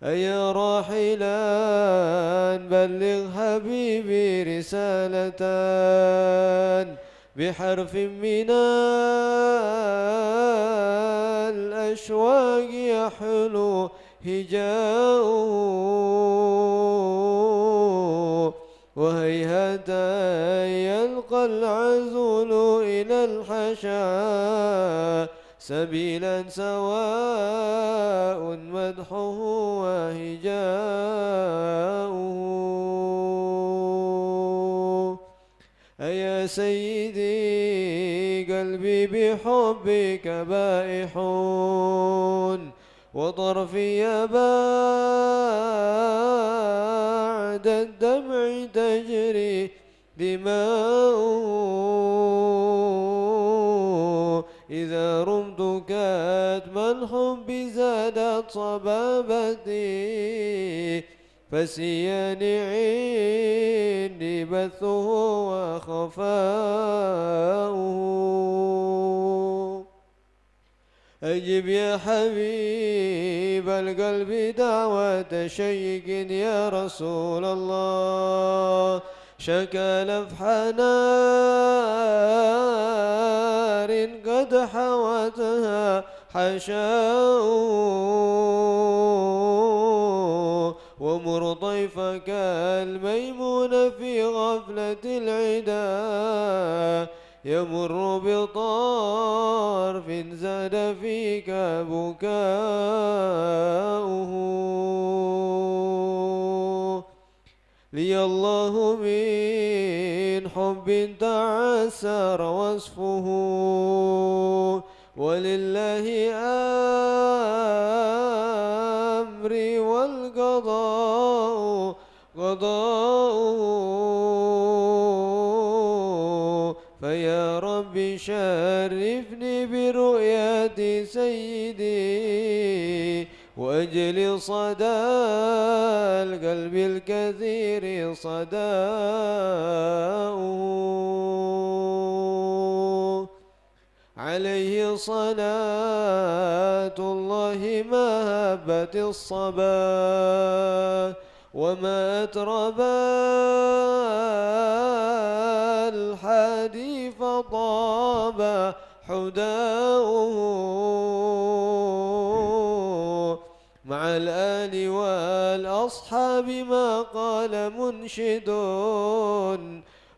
أيا راحلا بلغ حبيبي رسالة بحرف من الأشواق يحلو هجاؤه وهيهات يلقى العزول إلى الحشا سبيلا سواء مدحه وهجاؤه أيا سيدي قلبي بحبك بائح وطرفي بعد الدمع تجري دماؤه إذا رمت كتم الحب زادت صبابتي فسياني عندي بثه وخفاؤه أجب يا حبيب القلب دعوة شيق يا رسول الله شكى لفح نار قد حوتها حشاؤه ومر ضيفك الميمون في غفلة العدا يمر بطرف زاد فيك بكاؤه لي الله من حب تعسر وصفه ولله أمري والقضاء قضاؤه فيا رب شرفني برؤية سيدي وأجل صدى القلب الكثير صداؤه عليه صلاة الله ما هبت الصبا وما أترب الحادي فطاب حداؤه مع الآل والأصحاب ما قال منشد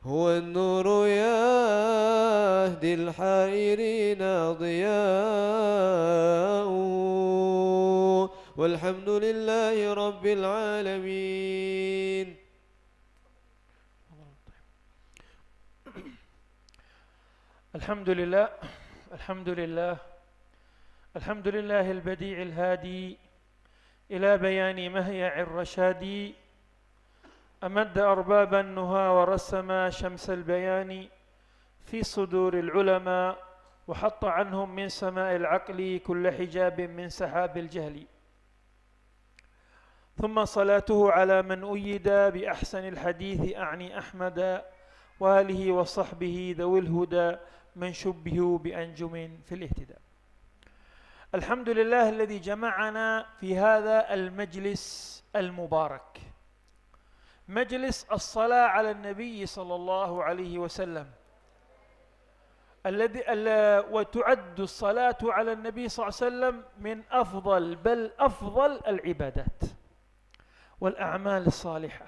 هو النور يهدي الحائرين ضياؤه والحمد لله رب العالمين. الحمد لله الحمد لله الحمد لله البديع الهادي إلى بيان مهيع الرشاد أمد أرباب النهى ورسم شمس البيان في صدور العلماء وحط عنهم من سماء العقل كل حجاب من سحاب الجهل ثم صلاته على من أيد بأحسن الحديث أعني أحمد وآله وصحبه ذوي الهدى من شبهوا بأنجم في الاهتداء. الحمد لله الذي جمعنا في هذا المجلس المبارك، مجلس الصلاة على النبي صلى الله عليه وسلم، وتعد الصلاة على النبي صلى الله عليه وسلم من أفضل بل أفضل العبادات والأعمال الصالحة،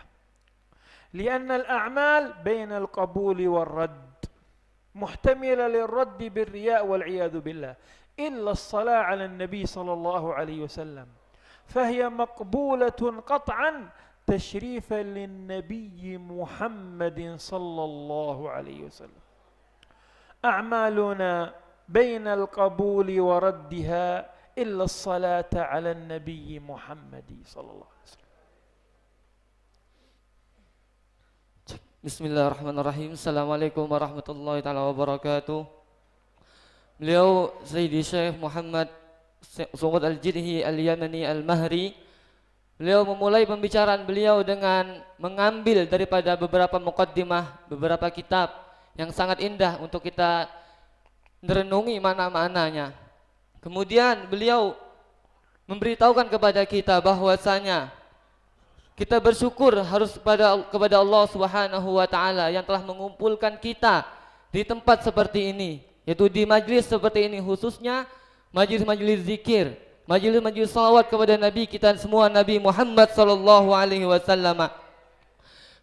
لأن الأعمال بين القبول والرد، محتملة للرد بالرياء والعياذ بالله، إلا الصلاة على النبي صلى الله عليه وسلم فهي مقبولة قطعا تشريفا للنبي محمد صلى الله عليه وسلم. أعمالنا بين القبول وردها إلا الصلاة على النبي محمد صلى الله عليه وسلم. Bismillahirrahmanirrahim. Assalamualaikum warahmatullahi taala wabarakatuh. Beliau Sayyidi Syekh Muhammad Sungud Al-Jidhi Al-Yamani Al-Mahri, beliau memulai pembicaraan beliau dengan mengambil daripada beberapa muqaddimah, beberapa kitab yang sangat indah untuk kita merenungi makna-maknanya. Kemudian beliau memberitahukan kepada kita bahwasanya kita bersyukur harus kepada Allah Subhanahu wa taala yang telah mengumpulkan kita di tempat seperti ini, yaitu di majlis seperti ini, khususnya majlis-majlis zikir, majlis-majlis salawat kepada Nabi kita semua, Nabi Muhammad sallallahu alaihi wasallam.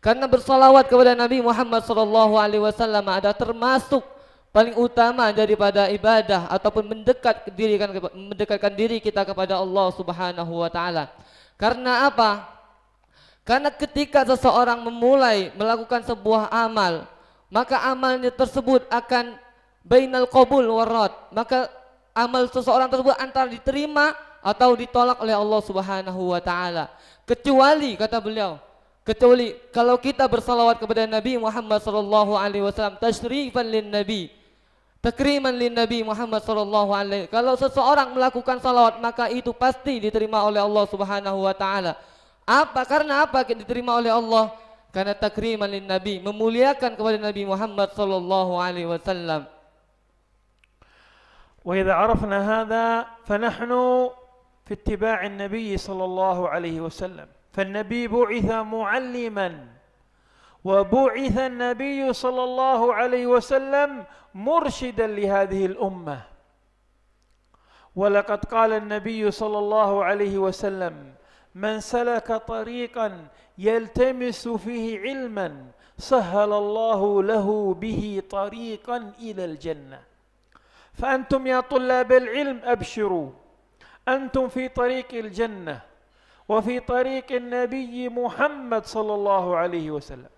Karena bersalawat kepada Nabi Muhammad sallallahu alaihi wasallam ada termasuk paling utama daripada ibadah ataupun mendekatkan diri kita kepada Allah Subhanahu wa taala. Karena apa? Karena ketika seseorang memulai melakukan sebuah amal, maka amalnya tersebut akan bainal qabul warad. Maka amal seseorang tersebut antara diterima atau ditolak oleh Allah Subhanahu wa taala. Kecuali kata beliau, kecuali kalau kita bersalawat kepada Nabi Muhammad sallallahu alaihi wasallam tasyrifan lin nabi, takriman lin nabi Muhammad sallallahu alaihi. Kalau seseorang melakukan salawat maka itu pasti diterima oleh Allah Subhanahu wa taala. Apa? Karena apa diterima oleh Allah? Karena takriman lin nabi, memuliakan kepada Nabi Muhammad sallallahu alaihi wasallam. وإذا عرفنا هذا فنحن في اتباع النبي صلى الله عليه وسلم، فالنبي بعث معلما، وبعث النبي صلى الله عليه وسلم مرشدا لهذه الأمة. ولقد قال النبي صلى الله عليه وسلم: من سلك طريقا يلتمس فيه علما سهل الله له به طريقا إلى الجنة. فأنتم يا طلاب العلم أبشروا، أنتم في طريق الجنة وفي طريق النبي محمد صلى الله عليه وسلم.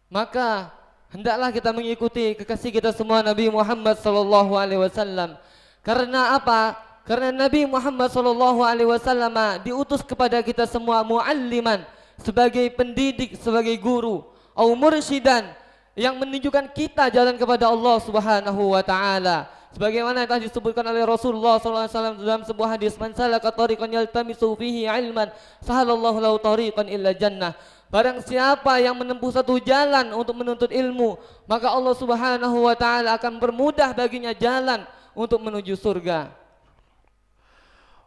Maka hendaklah kita mengikuti kekasih kita semua Nabi Muhammad sallallahu alaihi wasallam. Karena apa? Karena Nabi Muhammad sallallahu alaihi wasallam diutus kepada kita semua mualliman, sebagai pendidik, sebagai guru, au mursyidan, yang menunjukkan kita jalan kepada Allah Subhanahu wa taala. Sebagaimana yang telah disebutkan oleh Rasulullah sallallahu alaihi wasallam dalam sebuah hadis, man salaka tariqan yaltamisu fihi ilman sahalallahu lahu tariqan illa jannah. Barang siapa yang menempuh satu jalan untuk menuntut ilmu, maka Allah Subhanahu wa taala akan bermudah baginya jalan untuk menuju surga.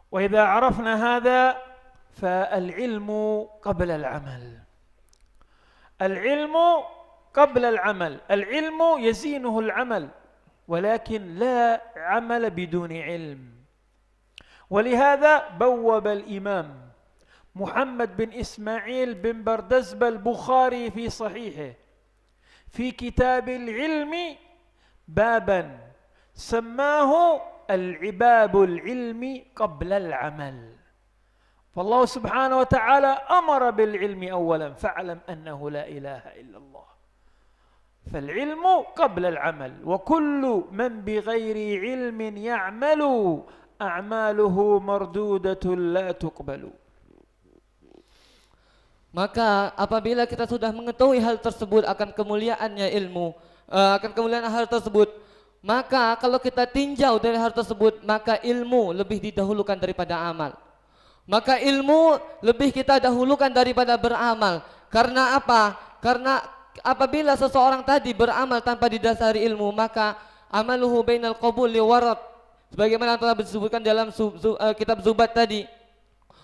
وإذا عرفنا هذا فالعلم قبل العمل. العلم قبل العمل، العلم يزينه العمل، ولكن لا عمل بدون علم. ولهذا بوب الإمام محمد بن إسماعيل بن بردزبة البخاري في صحيحه في كتاب العلم بابا سماه العباب العلم قبل العمل. فالله سبحانه وتعالى أمر بالعلم أولا، فاعلم أنه لا إله إلا الله. فالعلم قبل العمل، وكل من بغير علم يعمل أعماله مردودة لا تقبل. Maka apabila kita sudah mengetahui hal tersebut akan kemuliaannya ilmu, akan kemuliaan hal tersebut, maka kalau kita tinjau dari hal tersebut, maka ilmu lebih didahulukan daripada amal. Maka ilmu lebih kita dahulukan daripada beramal. Karena apa? Karena apabila seseorang tadi beramal tanpa didasari ilmu, maka amaluhu bainal qabuli warad. Sebagaimana telah disebutkan dalam kitab Zubat tadi.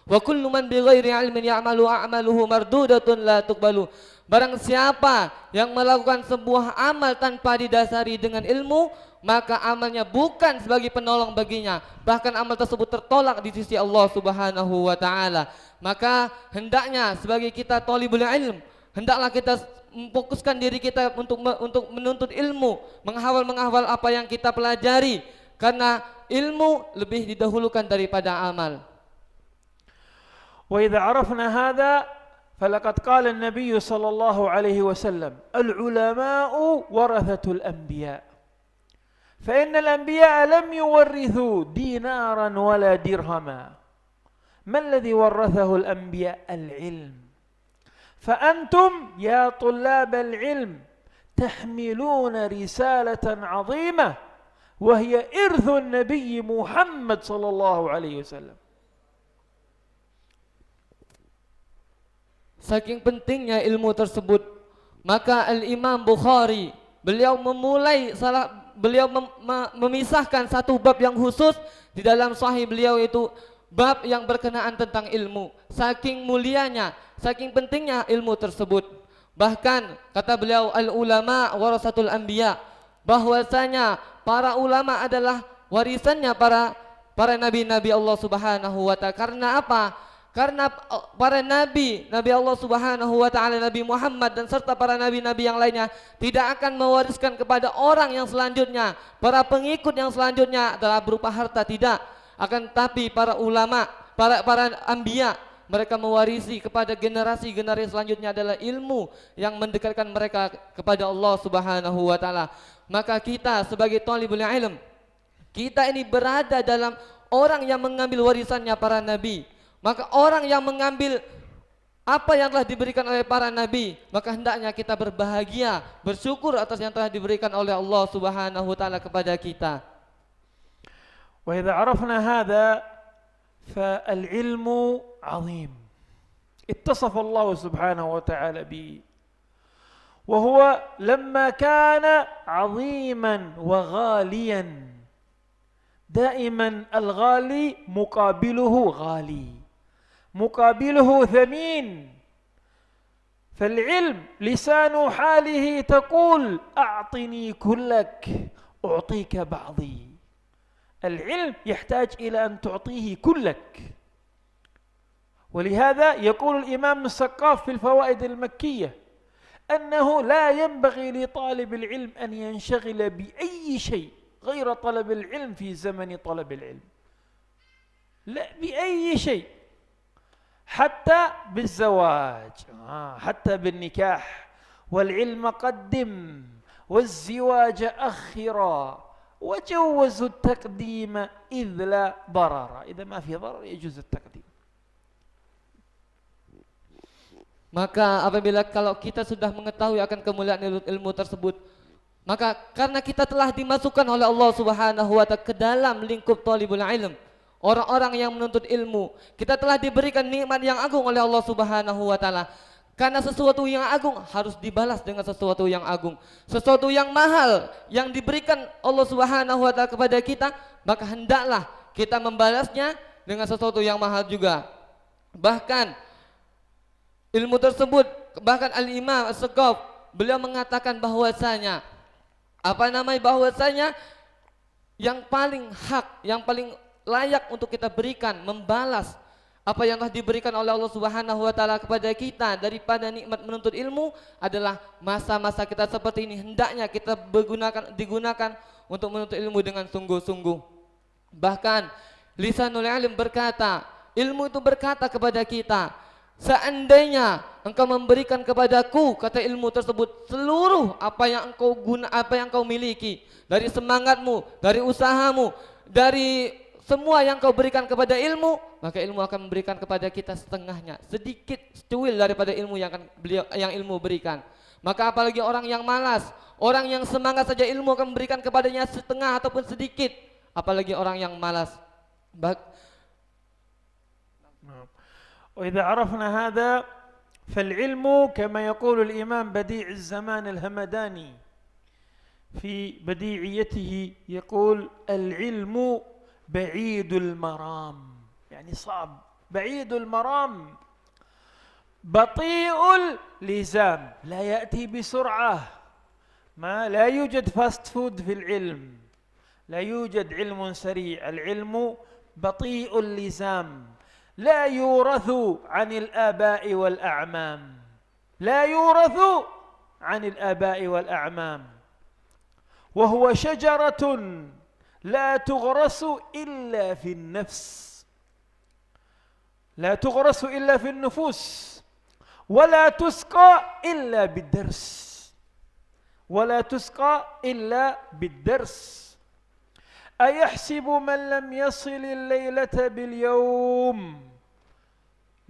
Wa kullu man bighairi ilmin ya'malu a'maluhu mardudatun la tuqbalu. Barang siapa yang melakukan sebuah amal tanpa didasari dengan ilmu, maka amalnya bukan sebagai penolong baginya, bahkan amal tersebut tertolak di sisi Allah Subhanahu wa taala. Maka hendaknya sebagai kita thalibul ilm, hendaklah kita memfokuskan diri kita untuk menuntut ilmu, menghafal apa yang kita pelajari, karena ilmu lebih didahulukan daripada amal. Wa idza arafna hadza فلقد قال النبي صلى الله عليه وسلم: العلماء ورثة الأنبياء، فإن الأنبياء لم يورثوا دينارا ولا درهما. ما الذي ورثه الأنبياء؟ العلم. فأنتم يا طلاب العلم تحملون رسالة عظيمة، وهي إرث النبي محمد صلى الله عليه وسلم. Saking pentingnya ilmu tersebut, maka Al-Imam Bukhari beliau memulai beliau memisahkan satu bab yang khusus di dalam sahih beliau, itu bab yang berkenaan tentang ilmu. Saking mulianya, saking pentingnya ilmu tersebut. Bahkan kata beliau, al ulama warasatul anbiya, bahwasanya para ulama adalah warisannya para nabi-nabi Allah Subhanahu wa taala. Karena apa? Karena para nabi Allah Subhanahu wa taala, Nabi Muhammad dan serta para nabi-nabi yang lainnya tidak akan mewariskan kepada orang yang selanjutnya, para pengikut yang selanjutnya adalah berupa harta, tidak. Akan tapi para ulama, para anbiya, mereka mewarisi kepada generasi-generasi selanjutnya adalah ilmu yang mendekatkan mereka kepada Allah Subhanahu wa taala. Maka kita sebagai thalibul ilm, kita ini berada dalam orang yang mengambil warisannya para nabi. Maka orang yang mengambil apa yang telah diberikan oleh para nabi, maka hendaknya kita berbahagia, bersyukur atas yang telah diberikan oleh Allah Subhanahu wa taala kepada kita. Wa idza 'arafna hadha fa al-'ilmu 'azim. Ittasafa Allah Subhanahu wa ta'ala bi wa huwa lamma kana 'aziman wa ghaliyan. Daiman al-ghali muqabiluhu ghali. مقابله ثمين. فالعلم لسان حاله تقول أعطني كلك أعطيك بعضي. العلم يحتاج إلى أن تعطيه كلك. ولهذا يقول الإمام السقاف في الفوائد المكية أنه لا ينبغي لطالب العلم أن ينشغل بأي شيء غير طلب العلم في زمن طلب العلم. لا بأي شيء، حتى بالزواج، حتى بالنكاح. والعلم قدم والزواج أخرا وجوزوا التقديم إذ لا ضرر. إذا ما في ضرر يجوز التقديم. Maka apabila kalau kita sudah mengetahui akan kemuliaan ilmu tersebut, maka karena kita telah dimasukkan oleh Allah Subhanahu wa taala ke dalam lingkup thalibul ilm, orang-orang yang menuntut ilmu, kita telah diberikan nikmat yang agung oleh Allah Subhanahu wa taala. Karena sesuatu yang agung harus dibalas dengan sesuatu yang agung. Sesuatu yang mahal yang diberikan Allah Subhanahu wa taala kepada kita, maka hendaklah kita membalasnya dengan sesuatu yang mahal juga. Bahkan ilmu tersebut, bahkan Al-Imam As-Saqaf beliau mengatakan bahwasanya bahwasanya yang paling hak, yang paling layak untuk kita berikan, membalas apa yang telah diberikan oleh Allah Subhanahu wa taala kepada kita daripada nikmat menuntut ilmu adalah masa-masa kita seperti ini. Hendaknya kita digunakan untuk menuntut ilmu dengan sungguh-sungguh. Bahkan lisanul ilm berkata, ilmu itu berkata kepada kita, seandainya engkau memberikan kepadaku, kata ilmu tersebut, seluruh apa yang engkau miliki, dari semangatmu, dari usahamu, dari semua yang kau berikan kepada ilmu, maka ilmu akan memberikan kepada kita setengahnya, sedikit secuil daripada ilmu yang ilmu berikan. Maka apalagi orang yang malas, orang yang semangat saja ilmu akan memberikan kepadanya setengah ataupun sedikit, apalagi orang yang malas. وإذا عرفنا هذا فالعلم كما يقول الإمام بديع الزمان الهمداني في بديعيته، يقول العلم بعيد المرام، يعني صعب، بعيد المرام، بطيء اللزام، لا يأتي بسرعة، لا يوجد فاست فود في العلم، لا يوجد علم سريع، العلم بطيء اللزام، لا يورث عن الآباء والأعمام، لا يورث عن الآباء والأعمام، وهو شجرة لا تغرس إلا في النفس، لا تغرس إلا في النفوس، ولا تسقى إلا بالدرس، ولا تسقى إلا بالدرس. أيحسب من لم يصل الليلة باليوم،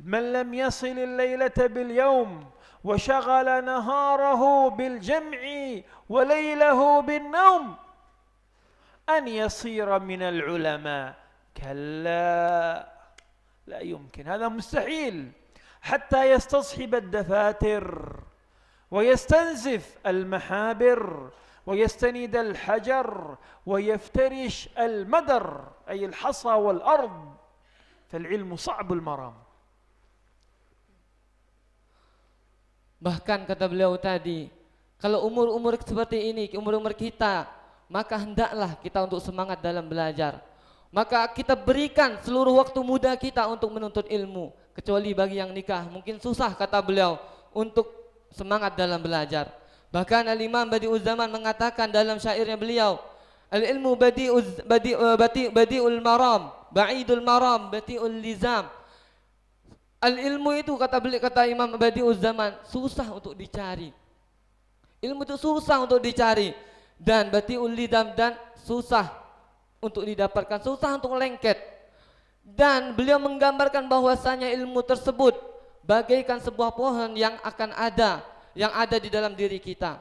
من لم يصل الليلة باليوم وشغل نهاره بالجمع وليله بالنوم أن يصير من العلماء؟ كلا، لا يمكن، هذا مستحيل، حتى يستصحب الدفاتر ويستنزف المحابر ويستند الحجر ويفترش المدر أي الحصى والأرض، فالعلم صعب المرام. Bahkan kata beliau tadi, kalau umur-umur seperti ini, umur-umur kita, maka hendaklah kita untuk semangat dalam belajar. Maka kita berikan seluruh waktu muda kita untuk menuntut ilmu. Kecuali bagi yang nikah, mungkin susah kata beliau untuk semangat dalam belajar. Bahkan Al-Imam Badi'uz Zaman mengatakan dalam syairnya beliau, al-ilmu badi'ul maram, ba'idul maram, bati'ul lizam. Al-ilmu itu kata Imam Badi'uz Zaman susah untuk dicari. Ilmu itu susah untuk dicari dan bati'ul lidam dan susah untuk didapatkan, susah untuk lengket. Dan beliau menggambarkan bahwasanya ilmu tersebut bagaikan sebuah pohon yang akan ada, yang ada di dalam diri kita.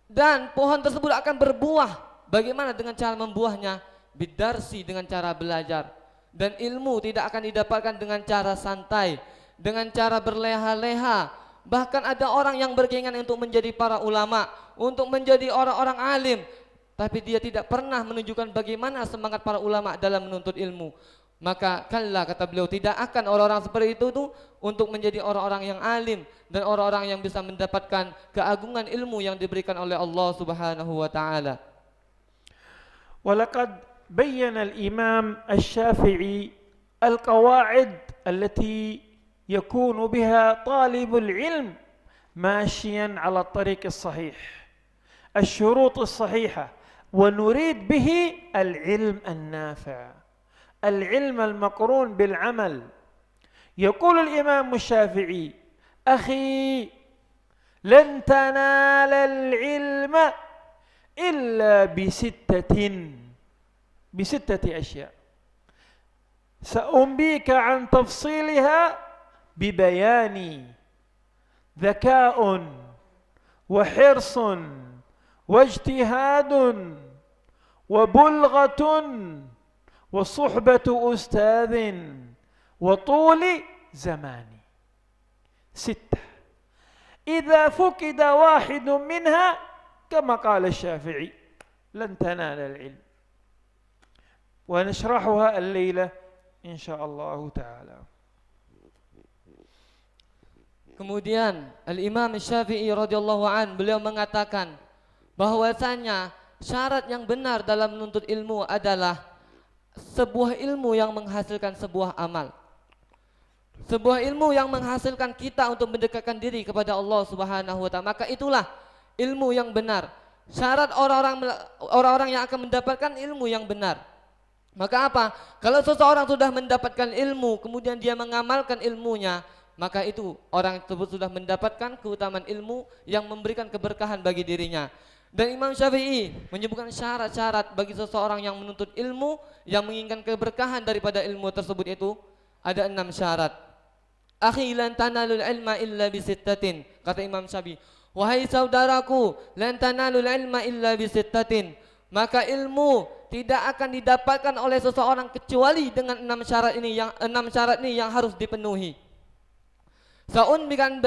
Dan pohon tersebut akan berbuah. Bagaimana dengan cara membuahnya? Bidarsi, dengan cara belajar. Dan ilmu tidak akan didapatkan dengan cara santai, dengan cara berleha-leha. Bahkan ada orang yang berkeinginan untuk menjadi para ulama, untuk menjadi orang-orang alim, tapi dia tidak pernah menunjukkan bagaimana semangat para ulama dalam menuntut ilmu. Maka kalla, kata beliau, tidak akan orang-orang seperti itu tuh untuk menjadi orang-orang yang alim dan orang-orang yang bisa mendapatkan keagungan ilmu yang diberikan oleh Allah Subhanahu wa taala. Walaqad بين الإمام الشافعي القواعد التي يكون بها طالب العلم ماشيا على الطريق الصحيح، الشروط الصحيحة، ونريد به العلم النافع، العلم المقرون بالعمل. يقول الإمام الشافعي: أخي لن تنال العلم إلا بستة أشياء سأنبيك عن تفصيلها ببياني: ذكاء وحرص واجتهاد وبلغة وصحبة أستاذ وطول زمان. 6. إذا فقد واحد منها كما قال الشافعي لن تنال العلم. ونشرحها الليلة إن شاء الله تعالى. Kemudian Al-Imam Syafi'i radhiyallahu an, beliau mengatakan bahwasanya syarat yang benar dalam menuntut ilmu adalah sebuah ilmu yang menghasilkan sebuah amal. Sebuah ilmu yang menghasilkan kita untuk mendekatkan diri kepada Allah Subhanahu wa taala. Maka itulah ilmu yang benar. Syarat orang-orang yang akan mendapatkan ilmu yang benar. Maka apa? Kalau seseorang sudah mendapatkan ilmu, kemudian dia mengamalkan ilmunya, maka itu orang tersebut sudah mendapatkan keutamaan ilmu yang memberikan keberkahan bagi dirinya. Dan Imam Syafi'i menyebutkan syarat-syarat bagi seseorang yang menuntut ilmu, yang menginginkan keberkahan daripada ilmu tersebut itu ada 6 syarat. Akhi lan tanalul ilma illa bisittatin, kata Imam Syafi'i. Wahai saudaraku, lan tanalul ilma illa bisittatin. Maka ilmu tidak akan didapatkan oleh seseorang kecuali dengan 6 syarat ini yang harus dipenuhi. Sa'un bikan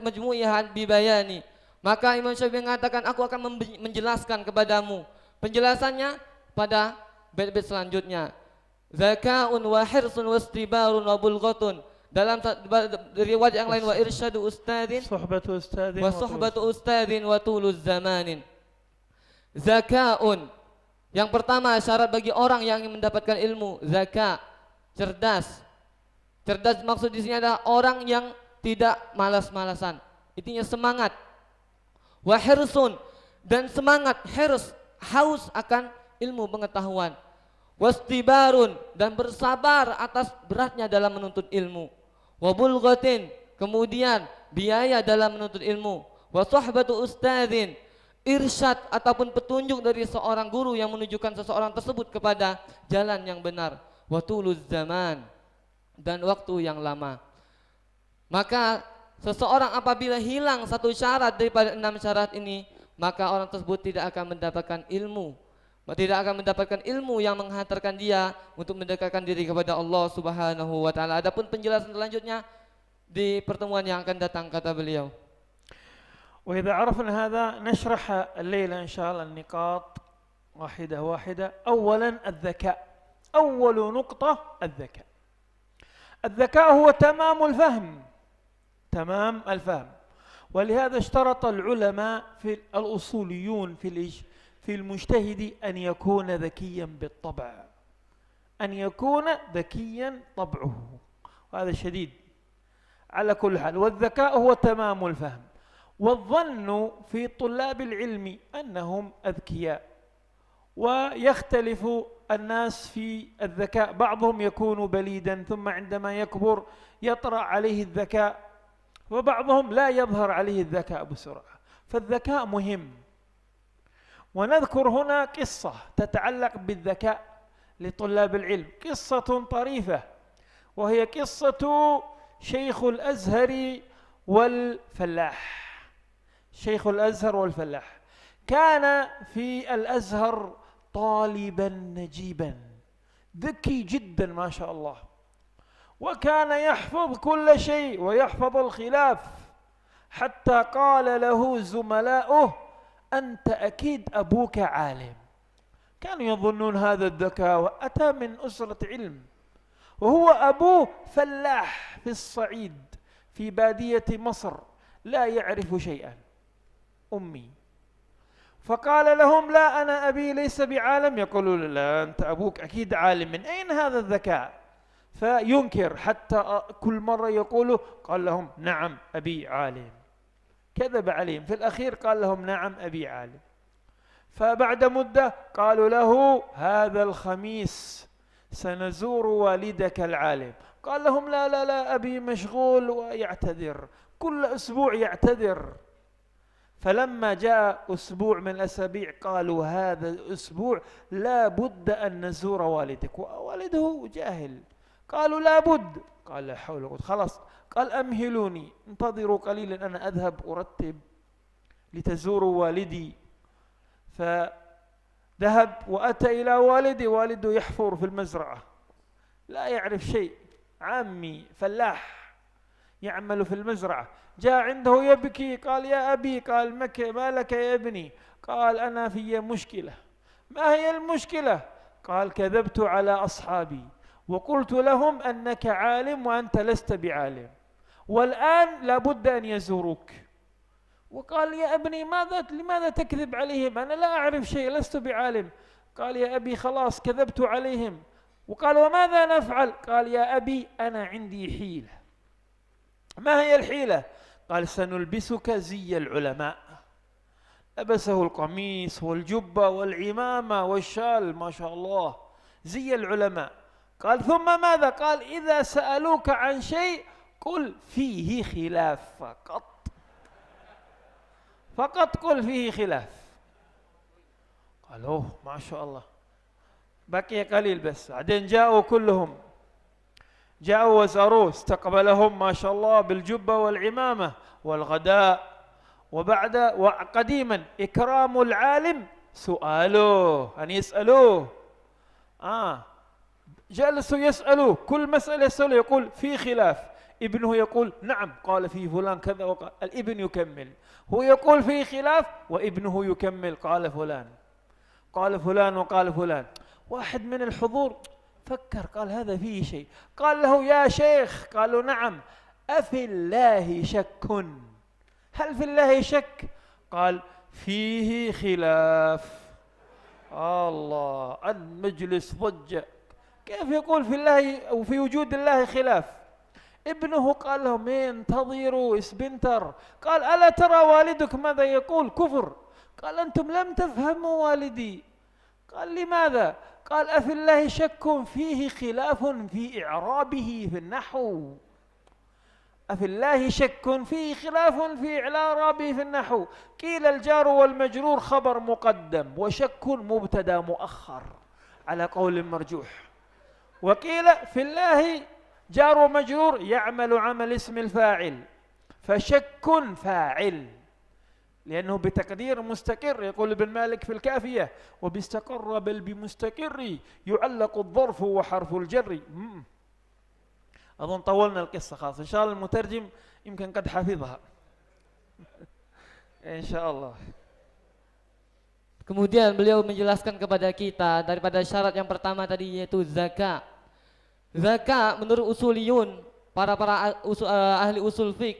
majmu'ihan bibayani. Maka Imam Syafi'i mengatakan, aku akan menjelaskan kepadamu. Penjelasannya pada bait-bait selanjutnya. Zaka'un wa hirsun wa istibarun wa bulghatun. Dalam riwayat yang lain, wa irsyadu ustadin wa suhbatu ustadin wa tuluz zamanin. Zaka'un, yang pertama syarat bagi orang yang ingin mendapatkan ilmu, zaka, cerdas. Cerdas maksud di sini adalah orang yang tidak malas-malasan. Intinya semangat. Wa hirsun, dan semangat, hirs, haus akan ilmu pengetahuan. Wastibarun, dan bersabar atas beratnya dalam menuntut ilmu. Wa bulghatin, kemudian biaya dalam menuntut ilmu. Wa suhbatu ustadzin, irsyad ataupun petunjuk dari seorang guru yang menunjukkan seseorang tersebut kepada jalan yang benar. Wa tuluz zaman, dan waktu yang lama. Maka seseorang apabila hilang satu syarat daripada 6 syarat ini, maka orang tersebut tidak akan mendapatkan ilmu. Tidak akan mendapatkan ilmu yang menghantarkan dia untuk mendekatkan diri kepada Allah Subhanahu wa taala. Adapun penjelasan selanjutnya di pertemuan yang akan datang, kata beliau. وإذا عرفنا هذا نشرح الليلة إن شاء الله النقاط واحدة واحدة. أولا الذكاء، أول نقطة الذكاء. الذكاء هو تمام الفهم، تمام الفهم. ولهذا اشترط العلماء في الأصوليون في المجتهد أن يكون ذكيا بالطبع، أن يكون ذكيا طبعه، وهذا شديد على كل حال. والذكاء هو تمام الفهم. والظن في طلاب العلم أنهم أذكياء، ويختلف الناس في الذكاء، بعضهم يكون بليدا ثم عندما يكبر يطرأ عليه الذكاء، وبعضهم لا يظهر عليه الذكاء بسرعة. فالذكاء مهم. ونذكر هنا قصة تتعلق بالذكاء لطلاب العلم، قصة طريفة، وهي قصة شيخ الأزهر والفلاح. شيخ الأزهر والفلاح كان في الأزهر طالبا نجيبا ذكي جدا ما شاء الله، وكان يحفظ كل شيء ويحفظ الخلاف، حتى قال له زملاؤه: أنت أكيد أبوك عالم. كانوا يظنون هذا الذكاء، وأتى من أسرة علم، وهو أبوه فلاح في الصعيد في بادية مصر لا يعرف شيئا، أمي. فقال لهم: لا، أنا أبي ليس بعالم. يقولون: لا، أنت أبوك أكيد عالم، من أين هذا الذكاء؟ فينكر، حتى كل مرة يقولوا قال لهم: نعم أبي عالم. كذب عليهم، في الأخير قال لهم: نعم أبي عالم. فبعد مدة قالوا له: هذا الخميس سنزور والدك العالم. قال لهم: لا لا لا، أبي مشغول، ويعتذر كل أسبوع يعتذر. فلما جاء أسبوع من الأسابيع قالوا: هذا الأسبوع لا بد أن نزور والدك. ووالده جاهل. قالوا: لا بد. قال: لا حول ولا قوة. خلاص. قال: أمهلوني، انتظروا قليلا، أنا أذهب أرتب لتزوروا والدي. فذهب وأتى إلى والدي، والده يحفر في المزرعة لا يعرف شيء، عامي فلاح يعمل في المزرعة. جاء عنده يبكي، قال: يا أبي. قال: ما لك يا ابني؟ قال: أنا في مشكلة. ما هي المشكلة؟ قال: كذبت على أصحابي وقلت لهم أنك عالم وأنت لست بعالم، والآن لابد أن يزوروك. وقال: يا ابني لماذا تكذب عليهم؟ أنا لا أعرف شيء، لست بعالم. قال: يا أبي خلاص كذبت عليهم. وقال: وماذا نفعل؟ قال: يا أبي أنا عندي حيلة. ما هي الحيلة؟ قال: سنلبسك زي العلماء. لبسه القميص والجبة والعمامة والشال، ما شاء الله، زي العلماء. قال: ثم ماذا؟ قال: إذا سألوك عن شيء قل فيه خلاف فقط، فقط قل فيه خلاف. قال: أوه ما شاء الله. بقي قليل بس، بعدين جاءوا كلهم، جاءوا وزاروه، استقبلهم ما شاء الله بالجبة والعمامة والغداء. وقديما إكرام العالم سؤاله، أن يسألوه. جلسوا يسألوه كل مسألة يسألوه، يقول في خلاف. ابنه يقول: نعم قال في فلان كذا وقال. الابن يكمل، هو يقول في خلاف وابنه يكمل: قال فلان، قال فلان وقال فلان. واحد من الحضور فكر، قال: هذا فيه شيء. قال له: يا شيخ. قالوا: نعم. أفي الله شك؟ هل في الله شك؟ قال: فيه خلاف. الله، المجلس ضج. كيف يقول في الله أو في وجود الله خلاف؟ ابنه قال لهم: انتظروا اسبنتر. قال: ألا ترى والدك ماذا يقول؟ كفر. قال: أنتم لم تفهموا والدي. قال: لماذا؟ قال: أفي الله شك فيه خلاف في إعرابه في النحو. أفي الله شك فيه خلاف في إعرابه في النحو. قيل: الجار والمجرور خبر مقدم، وشك مبتدا مؤخر على قول مرجوح. وقيل: في الله جار ومجرور يعمل عمل اسم الفاعل، فشك فاعل، لأنه بتقدير مستقر. يقول ابن مالك في الكافية: وباستقر بل بمستقر يعلق الظرف وحرف الجر. أظن طولنا القصة خلاص، إن شاء الله المترجم يمكن قد حفظها. Insya Allah. Kemudian beliau menjelaskan kepada kita daripada syarat yang pertama tadi yaitu zakat. Zakat menurut usuliyun, para ahli usul fiqh,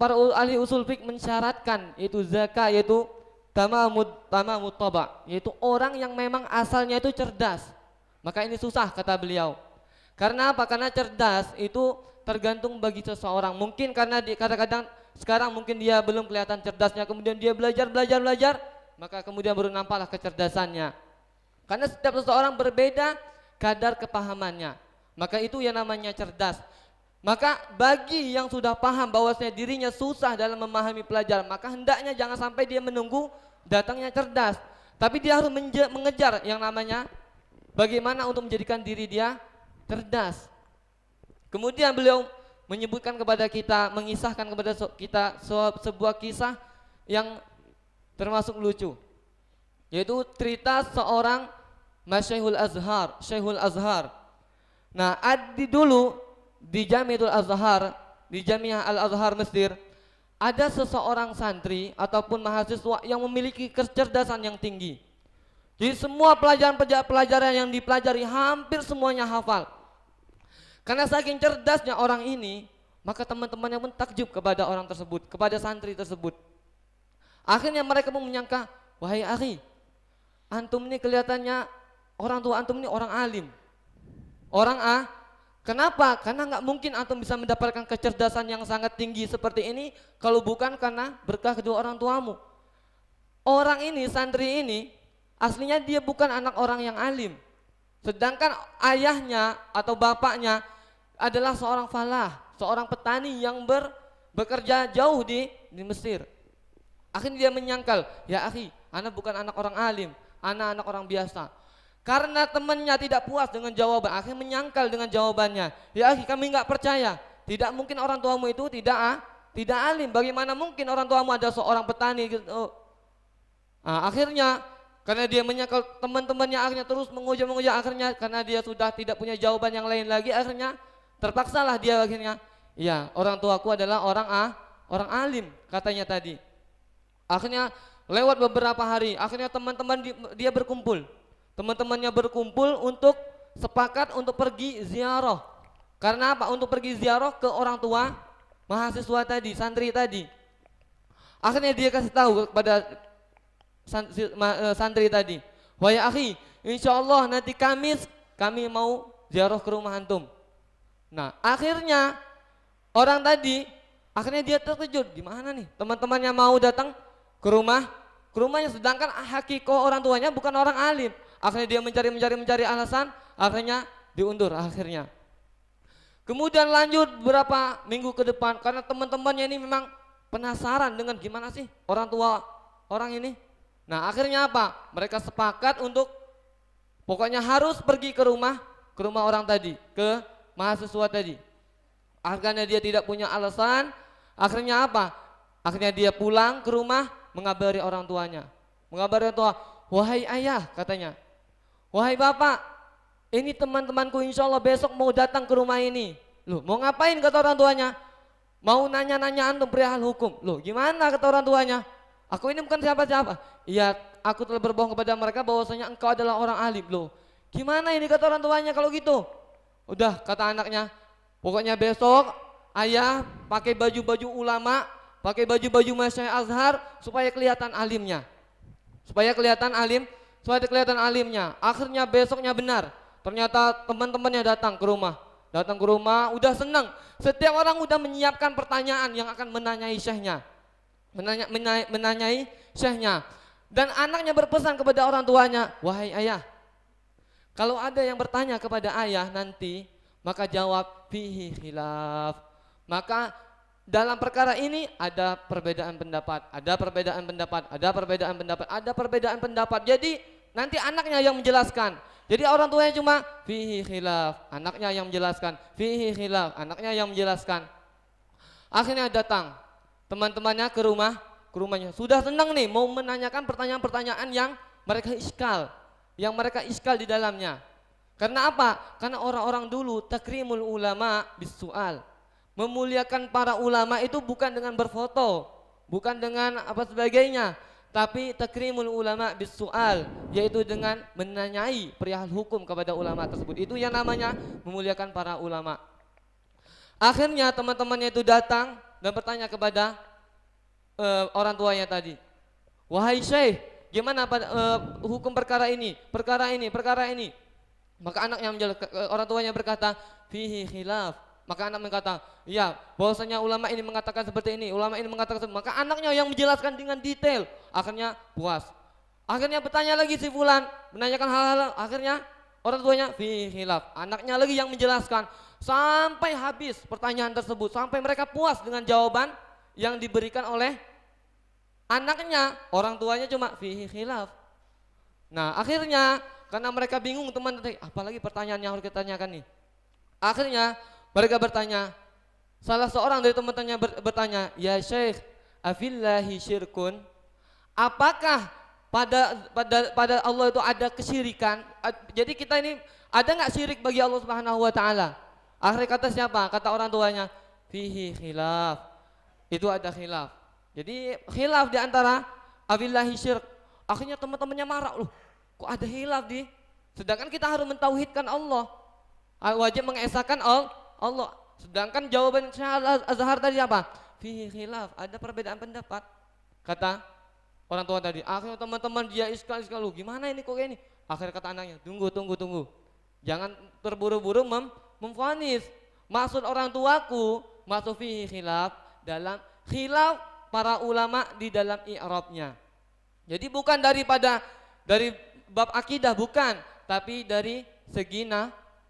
para ahli usul fiqh mensyaratkan yaitu zakat yaitu tamamut taba, yaitu orang yang memang asalnya itu cerdas. Maka ini susah kata beliau. Karena apa? Karena cerdas itu tergantung bagi seseorang. Mungkin karena kadang-kadang sekarang mungkin dia belum kelihatan cerdasnya, kemudian dia belajar, maka kemudian baru nampaklah kecerdasannya. Karena setiap seseorang berbeda kadar kepahamannya. Maka itu yang namanya cerdas. Maka bagi yang sudah paham bahwasanya dirinya susah dalam memahami pelajaran, maka hendaknya jangan sampai dia menunggu datangnya cerdas. Tapi dia harus mengejar yang namanya bagaimana untuk menjadikan diri dia cerdas. Kemudian beliau menyebutkan kepada kita, mengisahkan kepada kita sebuah kisah yang termasuk lucu, yaitu cerita seorang Masyaihul Azhar, Syekhul Azhar. Nah, dulu di Jami'atul Azhar, di Jami'ah Al-Azhar Mesir, ada seseorang santri ataupun mahasiswa yang memiliki kecerdasan yang tinggi. Jadi semua pelajaran yang dipelajari hampir semuanya hafal. Karena saking cerdasnya orang ini, maka teman-temannya pun takjub kepada orang tersebut, kepada santri tersebut. Akhirnya mereka pun menyangka, wahai akhi, antum ini kelihatannya orang tua antum ini orang alim, kenapa? Karena nggak mungkin antum bisa mendapatkan kecerdasan yang sangat tinggi seperti ini kalau bukan karena berkah kedua orang tuamu. Orang ini, santri ini, aslinya dia bukan anak orang yang alim, sedangkan ayahnya atau bapaknya adalah seorang falah, seorang petani yang bekerja jauh di Mesir. Akhirnya dia menyangkal, ya akhi, anak bukan anak orang alim, anak orang biasa. Karena temannya tidak puas dengan jawaban, akhirnya menyangkal dengan jawabannya. Ya akhi, kami nggak percaya, tidak mungkin orang tuamu itu tidak alim. Bagaimana mungkin orang tuamu ada seorang petani gitu. Nah, akhirnya karena dia menyangkal, teman-temannya akhirnya terus menguja, akhirnya karena dia sudah tidak punya jawaban yang lain lagi, akhirnya terpaksalah dia akhirnya, ya orang tuaku adalah orang alim katanya tadi. Akhirnya lewat beberapa hari, akhirnya teman-teman dia berkumpul. Teman-temannya berkumpul untuk sepakat untuk pergi ziarah. Karena apa? Untuk pergi ziarah ke orang tua mahasiswa tadi, santri tadi. Akhirnya dia kasih tahu kepada santri tadi, wahai akhi, insyaallah nanti Kamis kami mau ziarah ke rumah antum. Nah, akhirnya orang tadi akhirnya dia terkejut, gimana nih teman-temannya mau datang ke rumahnya, sedangkan hakiko orang tuanya bukan orang alim. Akhirnya dia mencari alasan, akhirnya diundur akhirnya. Kemudian lanjut beberapa minggu ke depan, karena teman-temannya ini memang penasaran dengan gimana sih orang tua orang ini. Nah, akhirnya apa? Mereka sepakat untuk pokoknya harus pergi ke rumah orang tadi, ke mahasiswa tadi. Akhirnya dia tidak punya alasan, akhirnya apa? Akhirnya dia pulang ke rumah, mengabari orang tuanya. Mengabari orang tua, wahai ayah katanya, wahai bapak, ini teman-temanku insya Allah besok mau datang ke rumah ini. Loh, mau ngapain kata orang tuanya? Mau nanya-nanya antum perihal hukum. Loh, gimana kata orang tuanya? Aku ini bukan siapa-siapa. Iya, aku telah berbohong kepada mereka bahwasanya engkau adalah orang alim. Loh, gimana ini kata orang tuanya kalau gitu? Udah kata anaknya, pokoknya besok ayah pakai baju-baju ulama, pakai baju-baju Masyaikh Azhar supaya kelihatan alimnya. Supaya kelihatan alimnya. Akhirnya besoknya benar. Ternyata teman-temannya datang ke rumah, udah senang. Setiap orang udah menyiapkan pertanyaan yang akan menanyai syekhnya. Menanyai syekhnya. Dan anaknya berpesan kepada orang tuanya, wahai ayah, kalau ada yang bertanya kepada ayah nanti, maka jawab fihi khilaf. Maka dalam perkara ini ada perbedaan pendapat. Jadi nanti anaknya yang menjelaskan. Jadi orang tuanya cuma fihi khilaf, anaknya yang menjelaskan, fihi khilaf, anaknya yang menjelaskan. Akhirnya datang teman-temannya ke rumahnya. Sudah senang nih mau menanyakan pertanyaan-pertanyaan yang mereka iskal di dalamnya. Karena apa? Karena orang-orang dulu takrimul ulama bisual. Memuliakan para ulama itu bukan dengan berfoto, bukan dengan apa sebagainya, tapi takrimul ulama bis su'al, yaitu dengan menanyai perihal hukum kepada ulama tersebut. Itu yang namanya memuliakan para ulama. Akhirnya teman-temannya itu datang dan bertanya kepada orang tuanya tadi, wahai Syekh, gimana hukum perkara ini, perkara ini, perkara ini? Maka anaknya orang tuanya berkata, fihi khilaf. Maka anak berkata, iya, bahwasanya ulama ini mengatakan seperti ini, ulama ini mengatakan seperti ini. Maka anaknya yang menjelaskan dengan detail. Akhirnya puas. Akhirnya bertanya lagi si fulan, menanyakan hal-hal. Akhirnya orang tuanya fihi khilaf. Anaknya lagi yang menjelaskan sampai habis pertanyaan tersebut, sampai mereka puas dengan jawaban yang diberikan oleh anaknya. Orang tuanya cuma fihi khilaf. Nah, akhirnya karena mereka bingung teman, apalagi pertanyaan yang harus kita tanyakan nih. Akhirnya mereka bertanya, salah seorang dari teman-temannya bertanya, ya Syekh, afillahi syirkun? Apakah pada Allah itu ada kesyirikan? Jadi kita ini ada nggak syirik bagi Allah Subhanahu Wa Taala? Akhirnya kata siapa? Kata orang tuanya, fihi khilaf. Itu ada khilaf. Jadi khilaf di antara afillahi syirk. Akhirnya teman-temannya marah, loh, kok ada khilaf di? Sedangkan kita harus mentauhidkan Allah, wajib mengesahkan Allah. Sedangkan jawaban Syekh Azhar tadi apa? Fihi khilaf, ada perbedaan pendapat. Kata orang tua tadi. Akhirnya teman-teman dia iskal, lu gimana ini kok ini? Akhirnya kata anaknya, tunggu. Jangan terburu-buru memvonis. Maksud orang tuaku, maksud fihi khilaf dalam khilaf para ulama di dalam i'rabnya. Jadi bukan dari bab akidah, bukan, tapi dari segi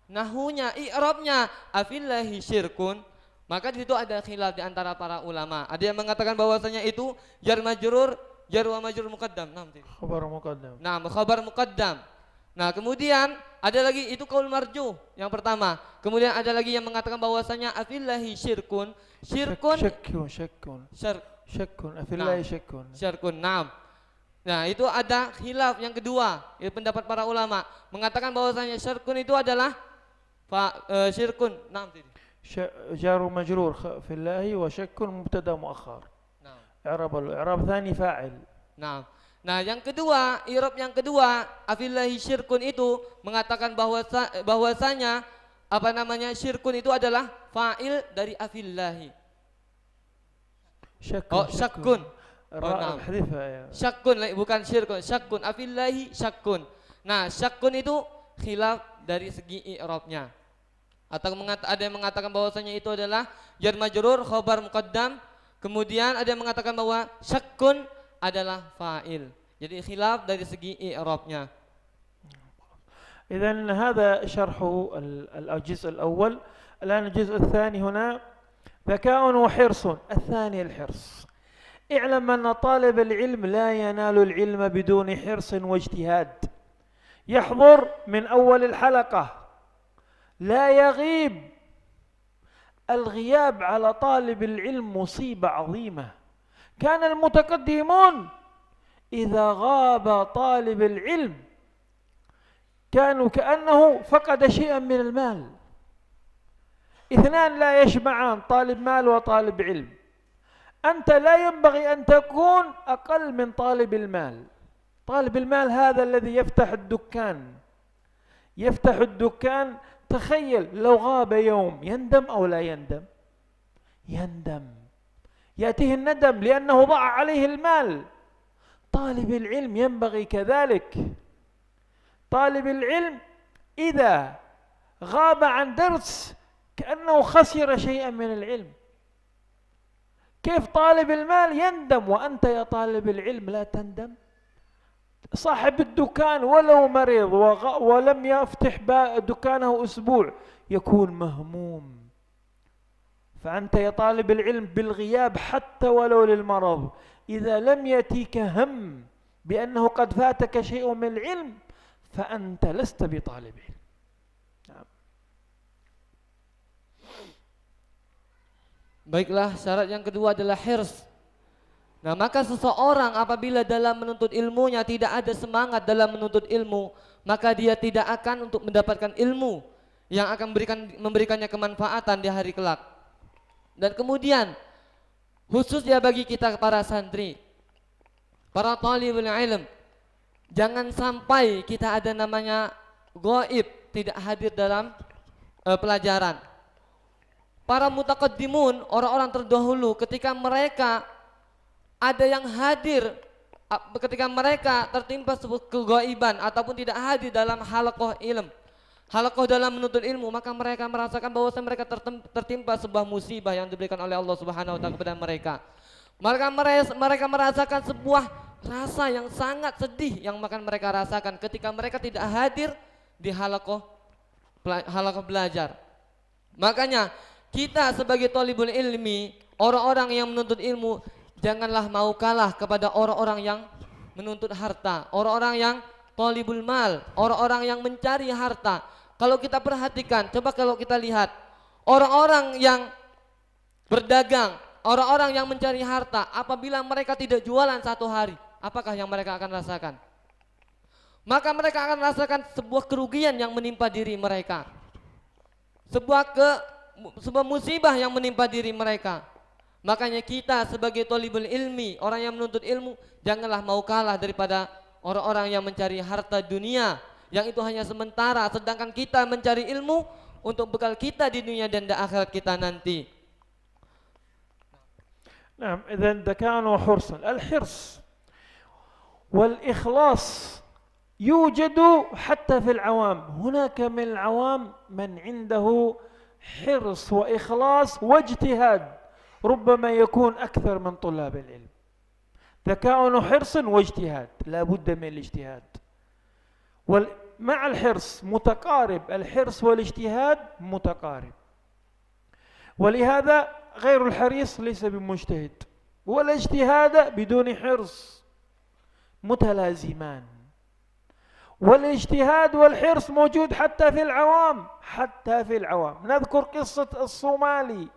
nahunya, i'rabnya, afillahi syirkun. Maka di situ ada khilaf di antara para ulama. Ada yang mengatakan bahwasanya itu jar wa majrur muqaddam. Khabar muqaddam. Nah, kemudian ada lagi itu qaul marjuh yang pertama. Kemudian ada lagi yang mengatakan bahwasanya afillahi syirkun. Syirkun afillahi syirkun. Nah, itu ada khilaf yang kedua, itu pendapat para ulama mengatakan bahwasanya syirkun itu adalah syirkun. جار ومجرور في الله وشك مبتدا مؤخر. نعم. إعراب ثاني فاعل. Nah, yang kedua, i'rab yang kedua, afillahi syirkun itu mengatakan bahwasanya syirkun itu adalah fa'il dari afillahi. Syakkun. Syakkun, bukan syirkun. Syakkun, afillahi syakkun. Nah, syakkun itu khilaf dari segi i'rabnya. Atau ada yang mengatakan bahwasanya itu adalah jar majrur khabar muqaddam. Kemudian ada yang mengatakan bahwa syakkun adalah fa'il. Jadi khilaf dari segi i'rabnya. إذن هذا شرح الجزء الأول. الآن الجزء الثاني هنا ذكاء وحرص. الثاني الحرص. اعلم أن طالب العلم لا ينال العلم بدون حرص واجتهاد. يحضر من أول الحلقة، لا يغيب. الغياب على طالب العلم مصيبة عظيمة. كان المتقدمون إذا غاب طالب العلم كانوا كأنه فقد شيئا من المال. اثنان لا يشبعان، طالب مال وطالب علم. أنت لا ينبغي أن تكون أقل من طالب المال. طالب المال هذا الذي يفتح الدكان. تخيل لو غاب يوم يندم أو لا يندم؟ يندم، يأتيه الندم لأنه ضاع عليه المال. طالب العلم ينبغي كذلك. طالب العلم إذا غاب عن درس كأنه خسر شيئا من العلم. كيف طالب المال يندم وأنت يا طالب العلم لا تندم؟ صاحب الدكان ولو مريض ولم يفتح دكانه أسبوع يكون مهموم. فأنت يا طالب العلم بالغياب حتى ولو للمرض، إذا لم يأتيك هم بأنه قد فاتك شيء من العلم فأنت لست بطالب علم. Baiklah, syarat yang kedua adalah hirs. Nah, maka seseorang apabila dalam menuntut ilmunya tidak ada semangat dalam menuntut ilmu, maka dia tidak akan untuk mendapatkan ilmu yang akan memberikannya kemanfaatan di hari kelak. Dan kemudian Khususnya bagi kita para santri, para talibul ilm, jangan sampai kita ada namanya gaib, tidak hadir dalam pelajaran. Para mutaqaddimun, orang-orang terdahulu, ketika mereka ada yang hadir, ketika mereka tertimpa sebuah kegaiban ataupun tidak hadir dalam halaqah ilm, halaqah dalam menuntut ilmu, maka mereka merasakan bahwa mereka tertimpa sebuah musibah yang diberikan oleh Allah Subhanahu wa taala kepada mereka. Mereka merasakan sebuah rasa yang sangat sedih yang akan mereka rasakan ketika mereka tidak hadir di halaqah belajar. Makanya kita sebagai thalibul ilmi, orang-orang yang menuntut ilmu, janganlah mau kalah kepada orang-orang yang menuntut harta, orang-orang yang thalibul mal, orang-orang yang mencari harta. Kalau kita perhatikan, coba kalau kita lihat orang-orang yang berdagang, orang-orang yang mencari harta, apabila mereka tidak jualan satu hari, apakah yang mereka akan rasakan? Maka mereka akan rasakan sebuah kerugian yang menimpa diri mereka, sebuah musibah yang menimpa diri mereka. Makanya kita sebagai thalibul ilmi, orang yang menuntut ilmu, janganlah mau kalah daripada orang-orang yang mencari harta dunia, yang itu hanya sementara, sedangkan kita mencari ilmu untuk bekal kita di dunia dan di akhirat kita nanti. نعم، إذن ذكاء وحرصا. الحرص والإخلاص يوجد حتى في العوام. هناك من العوام من عنده حرص وإخلاص واجتهاد، ربما يكون أكثر من طلاب العلم. ذكاء وحرص واجتهاد، لا بد من الاجتهاد. مع الحرص متقارب، الحرص والاجتهاد متقارب، ولهذا غير الحريص ليس بمجتهد، ولا اجتهاد بدون حرص، متلازمان. والاجتهاد والحرص موجود حتى في العوام، حتى في العوام. نذكر قصة الصومالي،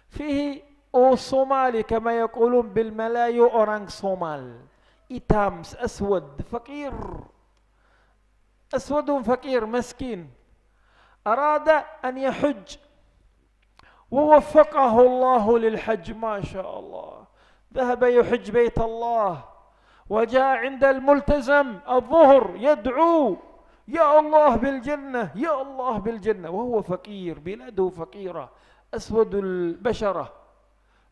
فيه الصومالي كما يقولون بالملايو أورانغ صومال، إتامس أسود فقير، أسود فقير مسكين، أراد أن يحج ووفقه الله للحج، ما شاء الله، ذهب يحج بيت الله، وجاء عند الملتزم الظهر يدعو يا الله بالجنة، يا الله بالجنة، وهو فقير، بلاده فقيرة، أسود البشرة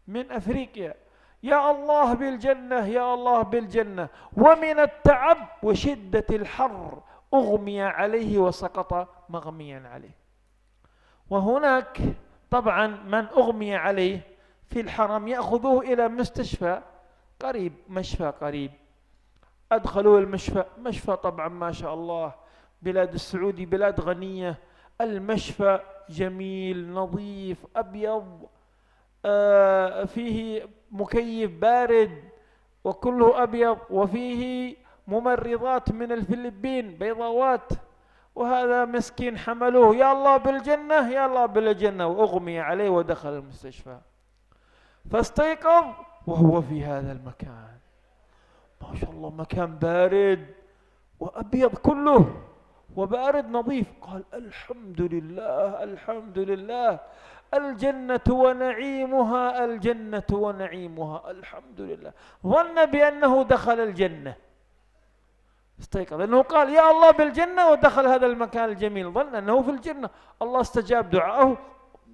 من أفريقيا، يا الله بالجنة، يا الله بالجنة، ومن التعب وشدة الحر أغمي عليه وسقط مغميا عليه. وهناك طبعا من أغمي عليه في الحرم يأخذوه إلى مستشفى قريب، مشفى قريب، أدخلوا المشفى، مشفى طبعا ما شاء الله، بلاد السعودي بلاد غنية، المشفى جميل نظيف أبيض، فيه مكيف بارد وكله أبيض، وفيه ممرضات من الفلبين بيضاوات، وهذا مسكين حملوه يا الله بالجنة، يا الله بالجنة، وأغمي عليه ودخل المستشفى، فاستيقظ وهو في هذا المكان، ما شاء الله مكان بارد وأبيض كله وبارد نظيف، قال الحمد لله، الحمد لله، الجنة ونعيمها، الجنة ونعيمها، الحمد لله. ظن بأنه دخل الجنة، استيقظ أنه قال يا الله بالجنة ودخل هذا المكان الجميل، ظن أنه في الجنة، الله استجاب دعاءه،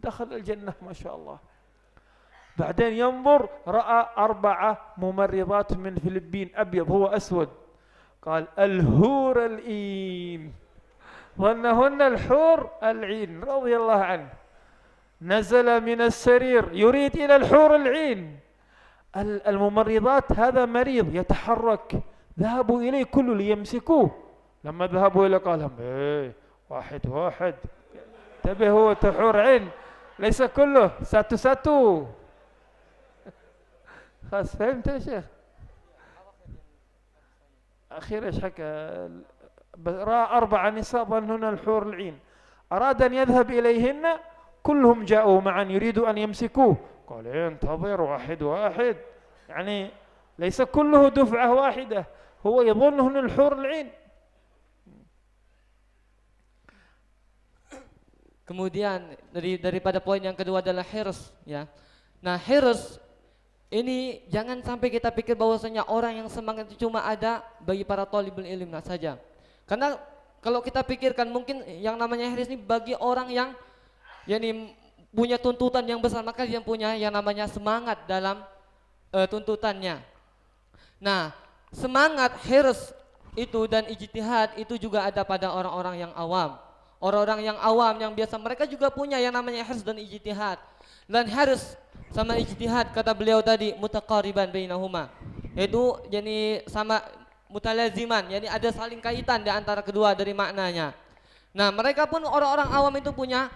دخل الجنة ما شاء الله. بعدين ينظر رأى 4 ممرضات من الفلبين أبيض، هو أسود، قال الهور العين، ظنهن الحور العين رضي الله عنه. نزل من السرير يريد إلى الحور العين، الممرضات هذا مريض يتحرك، ذهبوا إليه كله ليمسكوه، لما ذهبوا إليه قال لهم واحد واحد، انتبهوا حور عين، ليس كله، ساتو ساتو. خلاص فهمت يا شيخ؟ أخير إيش حكى؟ رأى 4 نساء ظنهن الحور العين، أراد أن يذهب إليهن، كلهم جاءوا معا يريدوا أن يمسكوه، قال انتظر واحد واحد، يعني ليس كله دفعة واحدة، هو يظنهن الحور العين. Kemudian daripada poin yang kedua adalah hirs, ya. Nah, hirs Ini jangan sampai kita pikir bahwasanya orang yang semangat itu cuma ada bagi para thalibul ilm saja. Karena kalau kita pikirkan mungkin yang namanya hirs ini bagi orang yang yakni punya tuntutan yang besar, maka dia punya yang namanya semangat dalam tuntutannya. Nah, semangat hirs itu dan ijtihad itu juga ada pada orang-orang yang awam. Orang-orang yang awam yang biasa mereka juga punya yang namanya hirs dan ijtihad. Dan hirs sama ijtihad kata beliau tadi mutaqariban bainahuma. Itu jadi sama mutalaziman, jadi ada saling kaitan di antara kedua dari maknanya. Nah, mereka pun orang-orang awam itu punya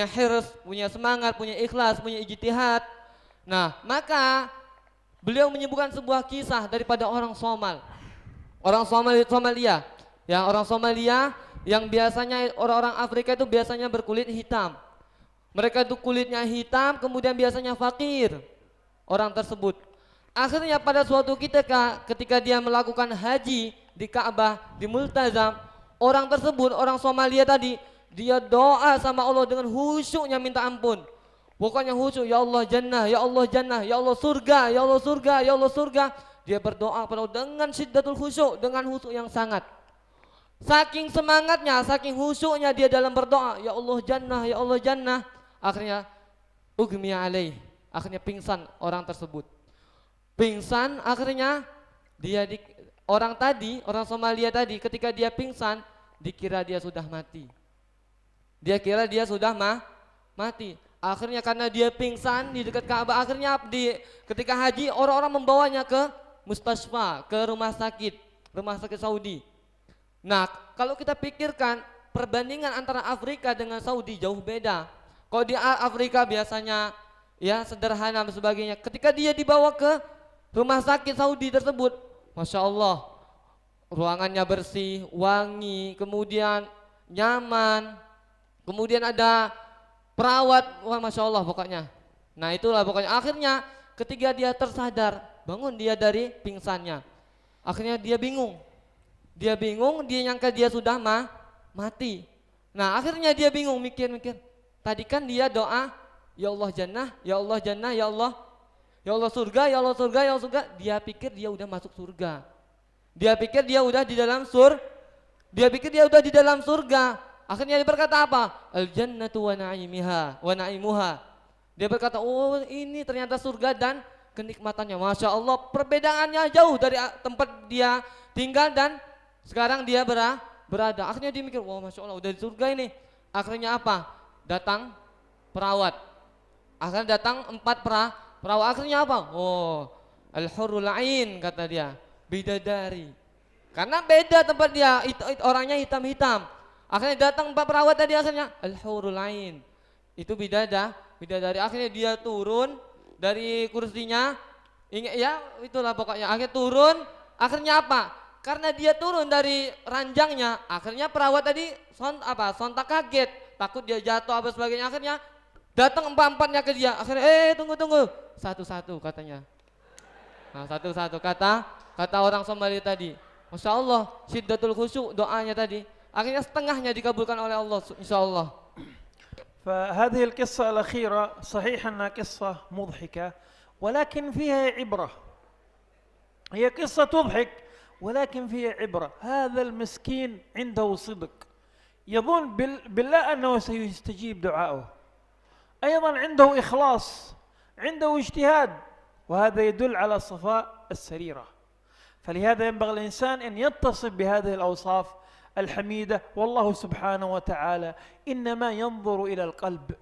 hirs, punya semangat, punya ikhlas, punya ijtihad. Nah, maka beliau menyebutkan sebuah kisah daripada orang Somal. Orang Somalia. Ya, orang Somalia yang biasanya orang-orang Afrika itu biasanya berkulit hitam. Mereka itu kulitnya hitam, kemudian biasanya fakir orang tersebut. Akhirnya pada suatu ketika dia melakukan haji di Ka'bah, di Multazam, orang tersebut, orang Somalia tadi, dia doa sama Allah dengan khusyuknya minta ampun. Pokoknya khusyuk, ya Allah jannah, ya Allah jannah, ya Allah surga, ya Allah surga, ya Allah surga. Dia berdoa pada Allah dengan syiddatul khusyuk, dengan khusyuk yang sangat. Saking semangatnya, saking khusyuknya dia dalam berdoa, ya Allah jannah, ya Allah jannah. Akhirnya ugmi alaih, akhirnya pingsan orang tersebut. Pingsan akhirnya orang Somalia tadi ketika dia pingsan dikira dia sudah mati. Dia kira dia sudah mati. Akhirnya karena dia pingsan di dekat Ka'bah, akhirnya ketika haji orang-orang membawanya ke mustasfa, ke rumah sakit Saudi. Nah, kalau kita pikirkan perbandingan antara Afrika dengan Saudi jauh beda. Kalau di Afrika biasanya ya sederhana dan sebagainya. Ketika dia dibawa ke rumah sakit Saudi tersebut, Masya Allah, ruangannya bersih, wangi, kemudian nyaman, kemudian ada perawat, wah Masya Allah pokoknya. Nah itulah pokoknya. Akhirnya ketika dia tersadar, bangun dia dari pingsannya. Akhirnya dia bingung, dia nyangka dia sudah mati. Nah akhirnya dia bingung, mikir-mikir. Tadi kan dia doa, ya Allah jannah, ya Allah jannah, ya Allah surga, ya Allah surga, ya Allah surga. Dia pikir dia udah masuk surga. Dia pikir dia udah di dalam surga. Akhirnya dia berkata apa? Al jannatu wa na'imuha. Dia berkata, oh ini ternyata surga dan kenikmatannya. Masya Allah, perbedaannya jauh dari tempat dia tinggal dan sekarang dia berada. Akhirnya dia mikir, wah Masya Allah udah di surga ini. Akhirnya apa? Datang perawat. Akhirnya datang 4 perawat. Akhirnya apa? Oh, al-hurul ain kata dia, bidadari. Karena beda tempat dia, orangnya hitam-hitam. Akhirnya datang 4 perawat tadi, akhirnya al-hurul ain. Itu bidadari. Akhirnya dia turun dari kursinya. Ingat ya, itulah pokoknya. Akhirnya turun, akhirnya apa? Karena dia turun dari ranjangnya, akhirnya perawat tadi sontak kaget, takut dia jatuh apa sebagainya. Akhirnya datang 4-4-nya ke dia. Akhirnya tunggu. Satu-satu katanya. Nah, satu-satu kata orang Somalia tadi. Masya Allah, syiddatul khusyuk doanya tadi. Akhirnya setengahnya dikabulkan oleh Allah insyaallah. فهذه القصة الأخيرة صحيح أنها قصة مضحكة ولكن فيها عبرة. هي قصة تضحك ولكن فيها عبرة. هذا المسكين عنده صدق، يظن بالله أنه سيستجيب دعاؤه. أيضا عنده إخلاص، عنده اجتهاد، وهذا يدل على صفاء السريرة. فلهذا ينبغي الإنسان أن يتصف بهذه الأوصاف الحميدة. والله سبحانه وتعالى إنما ينظر إلى القلب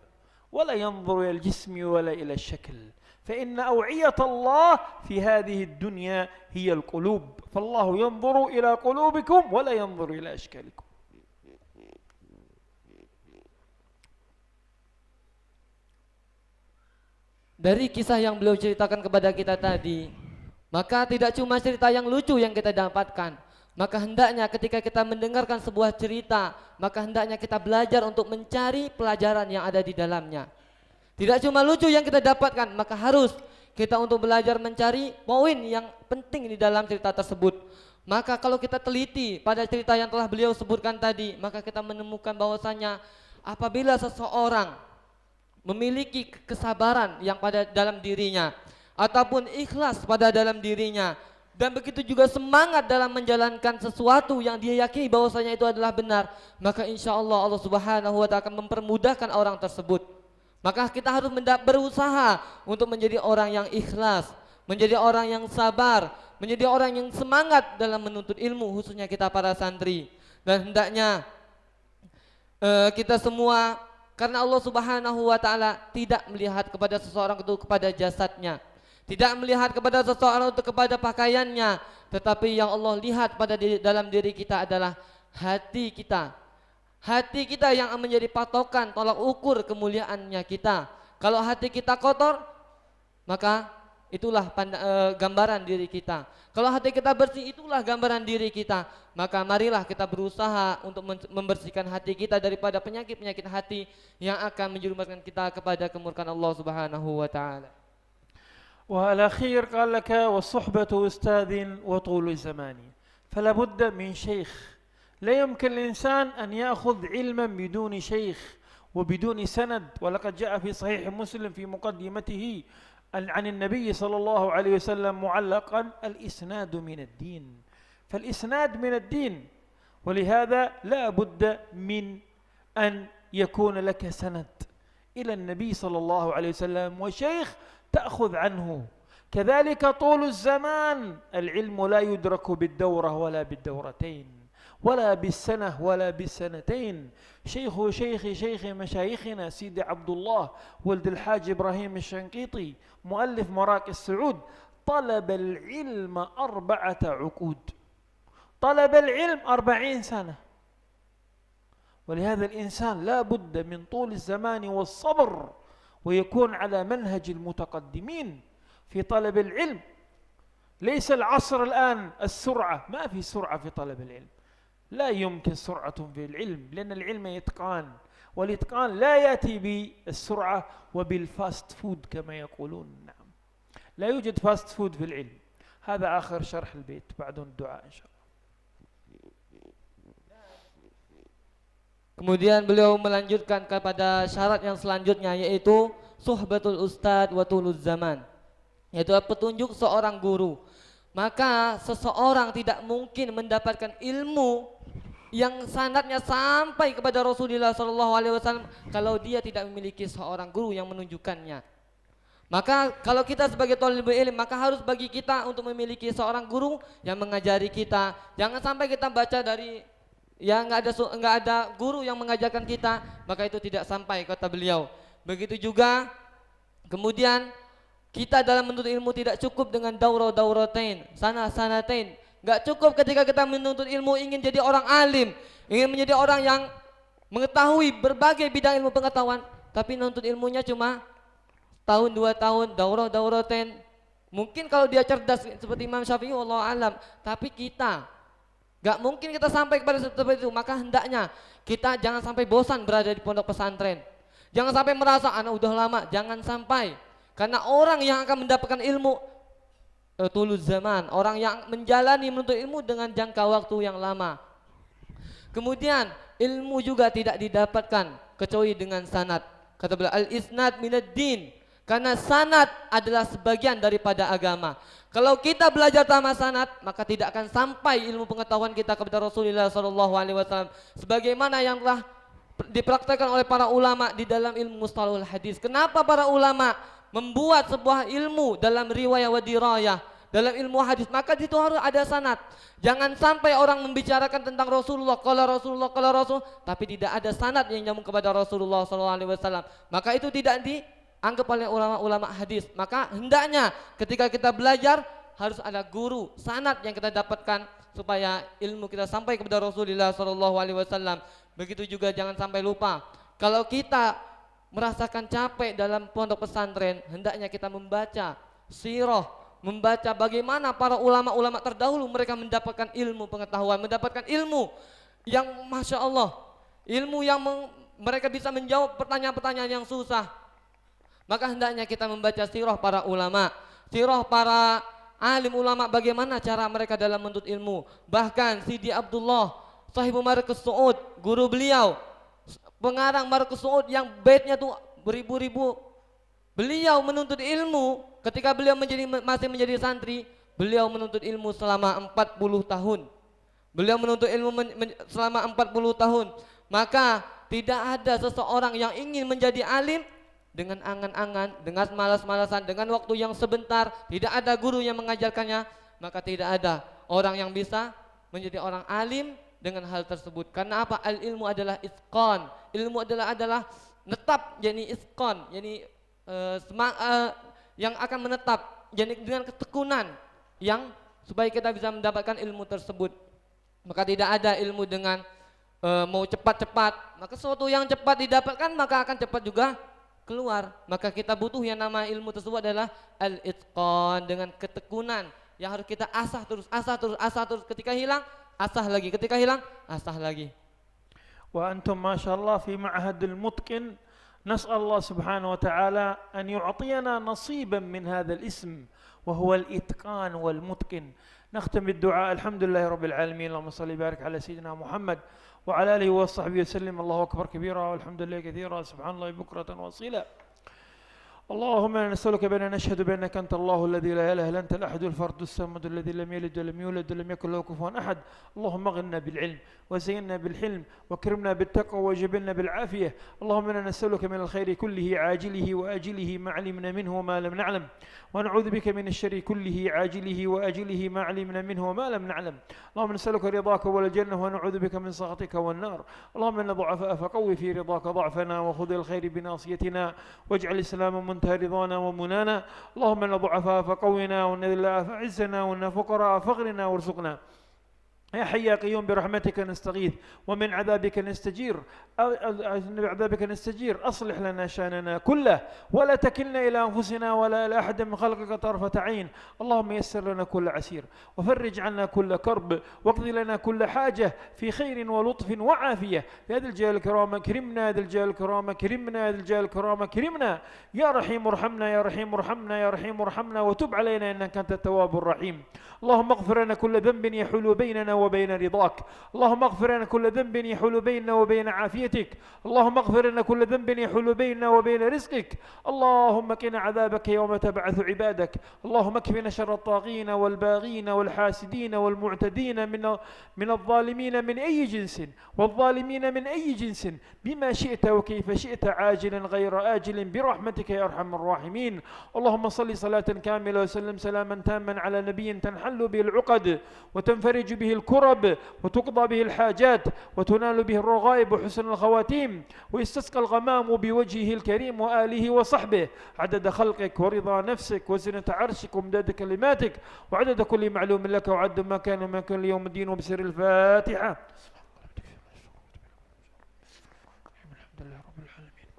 ولا ينظر إلى الجسم ولا إلى الشكل، فإن أوعية الله في هذه الدنيا هي القلوب، فالله ينظر إلى قلوبكم ولا ينظر إلى أشكالكم. Dari kisah yang beliau ceritakan kepada kita tadi, maka tidak cuma cerita yang lucu yang kita dapatkan. Maka hendaknya ketika kita mendengarkan sebuah cerita, maka hendaknya kita belajar untuk mencari pelajaran yang ada di dalamnya. Tidak cuma lucu yang kita dapatkan, maka harus kita untuk belajar mencari poin yang penting di dalam cerita tersebut. Maka kalau kita teliti pada cerita yang telah beliau sebutkan tadi, maka kita menemukan bahwasanya apabila seseorang memiliki kesabaran yang pada dalam dirinya, ataupun ikhlas pada dalam dirinya, dan begitu juga semangat dalam menjalankan sesuatu yang dia yakini bahwasanya itu adalah benar, maka insya Allah Allah Subhanahu wa Ta'ala akan mempermudahkan orang tersebut. Maka kita harus berusaha untuk menjadi orang yang ikhlas, menjadi orang yang sabar, menjadi orang yang semangat dalam menuntut ilmu, khususnya kita para santri. Dan hendaknya kita semua, karena Allah Subhanahu wa Ta'ala tidak melihat kepada seseorang itu kepada jasadnya, tidak melihat kepada seseorang itu kepada pakaiannya, tetapi yang Allah lihat pada dalam diri kita adalah hati kita. Hati kita yang menjadi patokan tolak ukur kemuliaannya kita. Kalau hati kita kotor, maka itulah gambaran diri kita. Kalau hati kita bersih, itulah gambaran diri kita. Maka marilah kita berusaha untuk membersihkan hati kita daripada penyakit-penyakit hati yang akan menjerumuskan kita kepada kemurkaan Allah Subhanahu wa Ta'ala. والأخير قال لك والصحبة أستاذ وطول الزمان، فلا بد من شيخ. لا يمكن الإنسان أن يأخذ علما بدون شيخ وبدون سند. ولقد جاء في صحيح مسلم في مقدمته عن النبي صلى الله عليه وسلم معلقا: الإسناد من الدين. فالإسناد من الدين، ولهذا لا بد من أن يكون لك سند إلى النبي صلى الله عليه وسلم وشيخ تأخذ عنه. كذلك طول الزمان، العلم لا يدرك بالدورة ولا بالدورتين ولا بالسنة ولا بالسنتين. شيخ مشايخنا سيدي عبد الله ولد الحاج إبراهيم الشنقيطي مؤلف مراكز السعود طلب العلم 4 عقود، طلب العلم 40 سنة. ولهذا الإنسان لا بد من طول الزمان والصبر، ويكون على منهج المتقدمين في طلب العلم. ليس العصر الآن السرعة، ما في سرعة في طلب العلم، لا يمكن سرعة في العلم، لأن العلم يتقان، والإتقان لا يأتي بالسرعة وبالفاست فود كما يقولون. نعم، لا يوجد فاست فود في العلم. هذا آخر شرح البيت، بعد الدعاء إن شاء الله. Kemudian beliau melanjutkan kepada syarat yang selanjutnya, yaitu suhbatul ustad wa tuluz zaman, yaitu petunjuk seorang guru. Maka seseorang tidak mungkin mendapatkan ilmu yang sanadnya sampai kepada Rasulullah SAW kalau dia tidak memiliki seorang guru yang menunjukkannya. Maka kalau kita sebagai thalibul ilm, maka harus bagi kita untuk memiliki seorang guru yang mengajari kita. Jangan sampai kita baca dari nggak ada guru yang mengajarkan kita, maka itu tidak sampai, kata beliau. Begitu juga kemudian kita dalam menuntut ilmu tidak cukup dengan dauratain, sanatain. Nggak cukup ketika kita menuntut ilmu ingin jadi orang alim, ingin menjadi orang yang mengetahui berbagai bidang ilmu pengetahuan, tapi menuntut ilmunya cuma tahun 2 tahun, dauratain. Mungkin kalau dia cerdas seperti Imam Syafi'i, wallahu alam, tapi kita gak mungkin kita sampai kepada seperti itu. Maka hendaknya kita jangan sampai bosan berada di pondok pesantren. Jangan sampai merasa anak udah lama, jangan sampai. Karena orang yang akan mendapatkan ilmu tuluz zaman, orang yang menjalani menuntut ilmu dengan jangka waktu yang lama. Kemudian ilmu juga tidak didapatkan kecuali dengan sanad. Kata beliau, al-isnad minad din, karena sanad adalah sebagian daripada agama. Kalau kita belajar tanpa sanad, maka tidak akan sampai ilmu pengetahuan kita kepada Rasulullah SAW, sebagaimana yang telah dipraktikkan oleh para ulama di dalam ilmu mustalahul hadis. Kenapa para ulama membuat sebuah ilmu dalam riwayah wa dirayah, dalam ilmu hadis? Maka itu harus ada sanad. Jangan sampai orang membicarakan tentang Rasulullah, qala Rasul, tapi tidak ada sanad yang nyambung kepada Rasulullah SAW. Maka itu tidak dianggap oleh ulama-ulama hadis. Maka hendaknya ketika kita belajar harus ada guru, sanad yang kita dapatkan supaya ilmu kita sampai kepada Rasulullah SAW. Begitu juga jangan sampai lupa, kalau kita merasakan capek dalam pondok pesantren, hendaknya kita membaca sirah, membaca bagaimana para ulama-ulama terdahulu mereka mendapatkan ilmu pengetahuan, mendapatkan ilmu yang Masya Allah, ilmu yang mereka bisa menjawab pertanyaan-pertanyaan yang susah. Maka hendaknya kita membaca sirah para ulama, sirah para alim ulama, bagaimana cara mereka dalam menuntut ilmu. Bahkan Sidi Abdullah sahibu Marqus Su'ud, guru beliau, pengarang Marqus Su'ud yang baitnya tuh beribu-ribu, beliau menuntut ilmu Ketika beliau masih menjadi santri, beliau menuntut ilmu selama 40 tahun. Beliau menuntut ilmu selama 40 tahun. Maka tidak ada seseorang yang ingin menjadi alim dengan angan-angan, dengan malas-malasan, dengan waktu yang sebentar, tidak ada guru yang mengajarkannya, maka tidak ada orang yang bisa menjadi orang alim dengan hal tersebut. Karena apa? Al ilmu adalah itqan. Ilmu adalah netap, yakni itqan, yakni yang akan menetap, yakni dengan ketekunan yang supaya kita bisa mendapatkan ilmu tersebut. Maka tidak ada ilmu dengan mau cepat-cepat. Maka sesuatu yang cepat didapatkan maka akan cepat juga keluar. Maka kita butuh yang nama ilmu tersebut adalah al-itqan, dengan ketekunan yang harus kita asah terus. Ketika hilang, asah lagi. Ketika hilang, asah lagi. Wa antum masyaallah fi ma'hadil mutqin. نسأل الله سبحانه وتعالى أن يعطينا نصيبا من هذا الاسم وهو الإتقان والمتقن. نختم بالدعاء. الحمد لله رب العالمين، اللهم صل وبارك على سيدنا محمد وعلى آله وصحبه وسلم. الله أكبر كبيرا والحمد لله كثيرا سبحان الله بكرة وأصيلا. اللهم انا نسألك بأن نشهد بأنك أنت الله الذي لا إله إلا أنت الأحد الفرد الصمد الذي لم يلد ولم يولد ولم يكن له كفوا أحد. اللهم اغننا بالعلم وزينا بالحلم وكرمنا بالتقوى وجبلنا بالعافية. اللهم انا نسألك من الخير كله عاجله وآجله ما علمنا منه وما لم نعلم، ونعوذ بك من الشر كله عاجله وآجله ما علمنا منه وما لم نعلم. اللهم نسألك رضاك والجنة ونعوذ بك من سخطك والنار. اللهم إن ضعفاء فقوي في رضاك ضعفنا وخذ الخير بناصيتنا واجعل الإسلام منتهى رضانا ومنانا. اللهم إن ضعفاء فقونا وإن ذلاء فعزنا وإن فقراء فاغرنا وارزقنا. يا حي يا قيوم برحمتك نستغيث ومن عذابك نستجير. أصلح لنا شأننا كله ولا تكلنا إلى أنفسنا ولا إلى أحد من خلقك طرفة عين. اللهم يسر لنا كل عسير وفرج عنا كل كرب واقض لنا كل حاجة في خير ولطف وعافية. يا ذا الجلال الكرام كرمنا، ذا الجلال الكرام كرمنا، ذا الجلال الكرام كرمنا. يا رحيم ارحمنا، يا رحيم ارحمنا، يا رحيم ارحمنا وتب علينا إنك أنت التواب الرحيم. اللهم اغفر لنا كل ذنب يحول بيننا وبين رضاك. اللهم اغفر لنا كل ذنب يحول بيننا وبين عافيتك. اللهم اغفر لنا كل ذنب يحول بيننا وبين رزقك. اللهم قنا عذابك يوم تبعث عبادك. اللهم اكفنا شر الطاغين والباغين والحاسدين والمعتدين من الظالمين من أي جنس والظالمين من أي جنس بما شئت وكيف شئت عاجلا غير آجل برحمتك يا أرحم الراحمين. اللهم صل صلاة كاملة وسلم سلاما تاما على نبي تنحل به العقد وتنفرج به الكرب وتقضى به الحاجات وتنال به الرغائب وحسن الخواتيم ويستسقى الغمام بوجهه الكريم وآله وصحبه عدد خلقك ورضا نفسك وزنة عرشك ومداد كلماتك وعدد كل معلوم لك وعد ما كان وما كان ليوم الدين. وبسر الفاتحة. الحمد لله رب العالمين.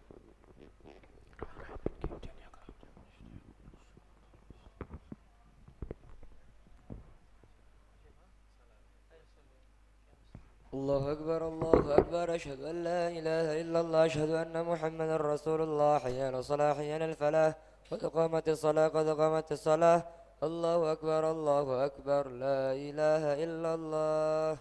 الله أكبر الله أكبر. أشهد أن لا إله إلا الله، أشهد أن محمدا رسول الله. حي على الصلاة حي على الفلاح، قد قامت الصلاة قد قامت الصلاة. الله أكبر الله أكبر. لا إله إلا الله.